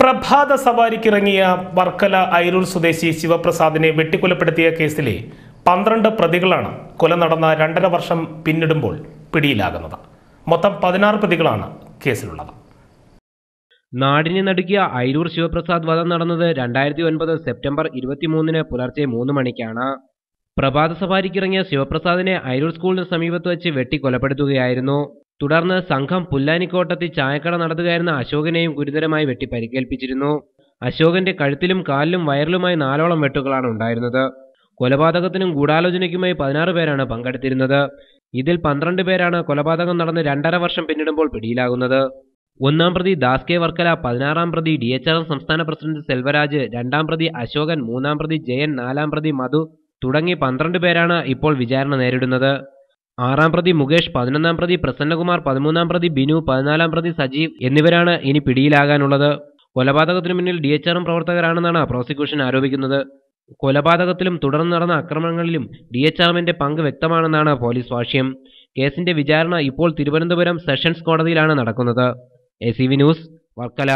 പ്രഭാത സവാരിക്കിറങ്ങിയ വർക്കല ഐരൂർ സ്വദേശി ശിവപ്രസാദിനെ വെട്ടിക്കൊലപ്പെടുത്തിയ കേസിലെ 12 പ്രതികളാണ് കൊല നടന്ന 2.5 വർഷം പിന്നിടുമ്പോൾ പിടിയിലാകുന്നത്. മൊത്തം 16 പ്രതികളാണ് കേസിലുള്ളത്. നാടിനെ നടുക്കിയ ഐരൂർ ശിവപ്രസാദ് വധം നടന്നത് 2009 സെപ്റ്റംബർ 23 പുലർച്ചെ 3 മണിക്കാണ്. പ്രഭാത സവാരിക്കിറങ്ങിയ ശിവപ്രസാദിനെ ഐരൂർ സ്കൂളിന് സമീപത്ത് വെച്ച് വെട്ടിക്കൊലപ്പെടുത്തുകയായിരുന്നു. തുടർന്ന് സംഘം പുല്ലാനിക്കോട്ടത്തി ചായക്കട നടത്തുകയായിരുന്ന അശോകനെയും ഗുരുതരമായി വെട്ടി പരിക്കേൽപ്പിച്ചിരുന്നു. അശോകന്റെ കഴുത്തിലും കാലിലും വയറിലുമായി 4ഓളം വെട്ടുകളാണ് ഉണ്ടായിരുന്നത്. കൊലപാതകത്തിനും ഗൂഢാലോചനയ്ക്കുമായി 16 പേരാണ് പങ്കെടുത്തിരുന്നത്. ഇതിൽ 12 പേരാണ് കൊലപാതകം നടന്ന് 2.5 വർഷം പിന്നിടുമ്പോൾ പിടിയിലാകുന്നത്. 1-ാം പ്രതി ദാസ് കെ വർക്കല, 16-ാം പ്രതി DHRM സംസ്ഥാന പ്രസിഡന്റ് സെൽവരാജ്, 2-ാം പ്രതി അശോകൻ, 3-ാം പ്രതി ജയൻ, 4-ാം പ്രതി മധു തുടങ്ങി 12 പേരാണ് ഇപ്പോൾ വിചാരണ നേരിടുന്നത്. 6-ാം പ്രതി മുകേഷ്, 11-ാം പ്രതി പ്രസന്നകുമാർ, 13-ാം പ്രതി ബിനു, 14-ാം പ്രതി സജീവ് എന്നിവരാണ് ഇനി പിടിയിലാകാനുള്ളത്. കൊലപാതകത്തിനു പിന്നിൽ DHRM പ്രവർത്തകരാണെന്നാണ് പ്രോസിക്യൂഷൻ ആരോപിക്കുന്നത്. കൊലപാതകത്തിലും തുടർന്ന് നടന്ന ആക്രമണങ്ങളിലും DHRMന്റെ പങ്ക് വ്യക്തമാണെന്നാണ് പോലീസ് ഭാഷ്യം. കേസിന്റെ വിചാരണ ഇപ്പോൾ തിരുവനന്തപുരം സെഷൻസ് കോടതിയിലാണ് നടക്കുന്നത്. ACV news, Varkala.